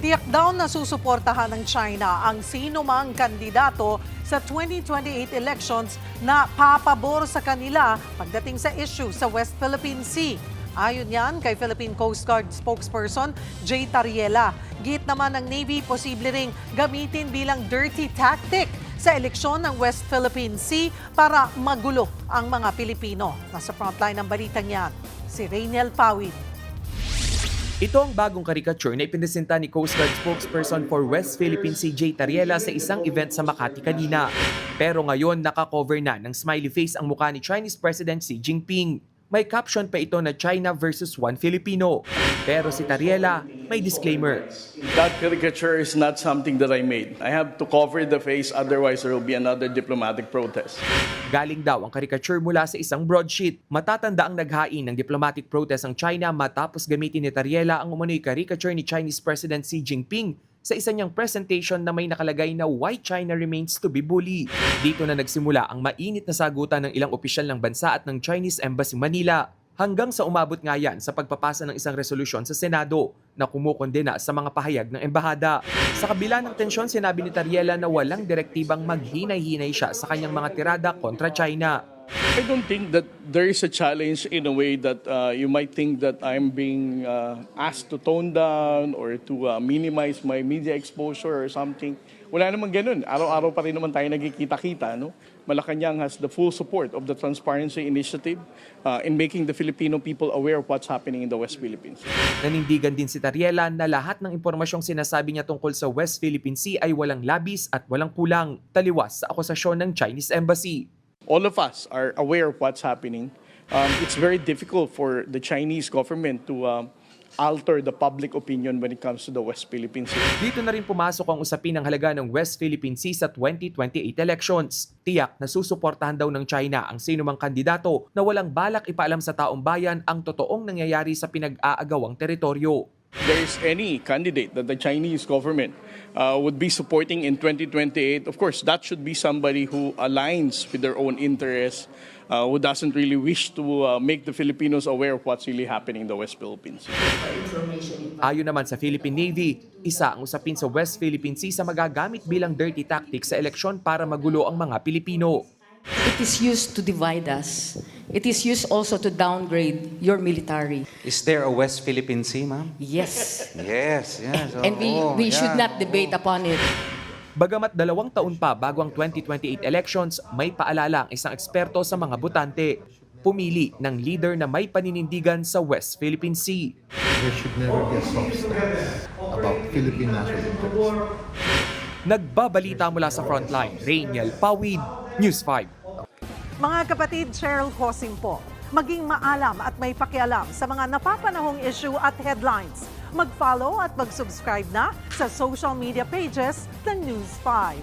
Tiyak daw na susuportahan ng China ang sino mang kandidato sa 2028 elections na papabor sa kanila pagdating sa issue sa West Philippine Sea. Ayon yan kay Philippine Coast Guard spokesperson Jay Tariela. Git naman ng Navy, posible ring gamitin bilang dirty tactic sa eleksyon ng West Philippine Sea para magulo ang mga Pilipino. Nasa frontline ng balitang yan, si Rainiel Pawid. Ito ang bagong caricature na ipinresenta ni Coast Guard spokesperson for West Philippine Sea Jay Tariela sa isang event sa Makati kanina. Pero ngayon nakakover na ng smiley face ang mukha ni Chinese President Xi Jinping. May caption pa ito na China versus one Filipino. Pero si Tariela may disclaimer. That caricature is not something that I made. I have to cover the face, otherwise there will be another diplomatic protest. Galing daw ang caricature mula sa isang broadsheet. Matatanda ang naghain ng diplomatic protest ang China matapos gamitin ni Tariela ang umano'y caricature ni Chinese President Xi Jinping sa isa niyang presentation na may nakalagay na why China remains to be bully. Dito na nagsimula ang mainit na sagutan ng ilang opisyal ng bansa at ng Chinese Embassy Manila. Hanggang sa umabot nga yan sa pagpapasa ng isang resolusyon sa Senado na kumukondena sa mga pahayag ng embahada. Sa kabila ng tensyon, sinabi ni Tariela na walang direktibang maghinay-hinay siya sa kanyang mga tirada kontra China. I don't think that there is a challenge in a way that you might think that I'm being asked to tone down or to minimize my media exposure or something. Wala naman ganun. Araw-araw pa rin naman tayo nagkikita-kita. No? Malacanang has the full support of the Transparency Initiative in making the Filipino people aware of what's happening in the West Philippines. Nanindigan din si Tariela na lahat ng impormasyong sinasabi niya tungkol sa West Philippine Sea ay walang labis at walang kulang, taliwas sa akusasyon ng Chinese Embassy. All of us are aware of what's happening. It's very difficult for the Chinese government to alter the public opinion when it comes to the West Philippine Sea. Dito na rin pumasok ang usapin ng halaga ng West Philippine Sea sa 2028 elections. Tiyak na susuportahan daw ng China ang sinumang kandidato na walang balak ipaalam sa taong bayan ang totoong nangyayari sa pinag-aagawang teritoryo. There is any candidate that the Chinese government would be supporting in 2028, of course, that should be somebody who aligns with their own interests, who doesn't really wish to make the Filipinos aware of what's really happening in the West Philippines. Ayon naman sa Philippine Navy, isa ang usapin sa West Philippine Sea sa magagamit bilang dirty tactic sa eleksyon para magulo ang mga Pilipino. It is used to divide us. It is used also to downgrade your military. Is there a West Philippine Sea, ma'am? Yes. Yes, yes. And we should not debate upon it. Bagamat 2 taon pa bago ang 2028 elections, may paalala ang isang eksperto sa mga botante. Pumili ng leader na may paninindigan sa West Philippine Sea. There should never be a soft stance about Philippine national interest. Nagbabalita mula sa frontline, Rainiel Pawid, News 5. Mga kapatid, Cheryl Hosing po. Maging maalam at may pakialam sa mga napapanahong issue at headlines. Mag-follow at mag-subscribe na sa social media pages ng News 5.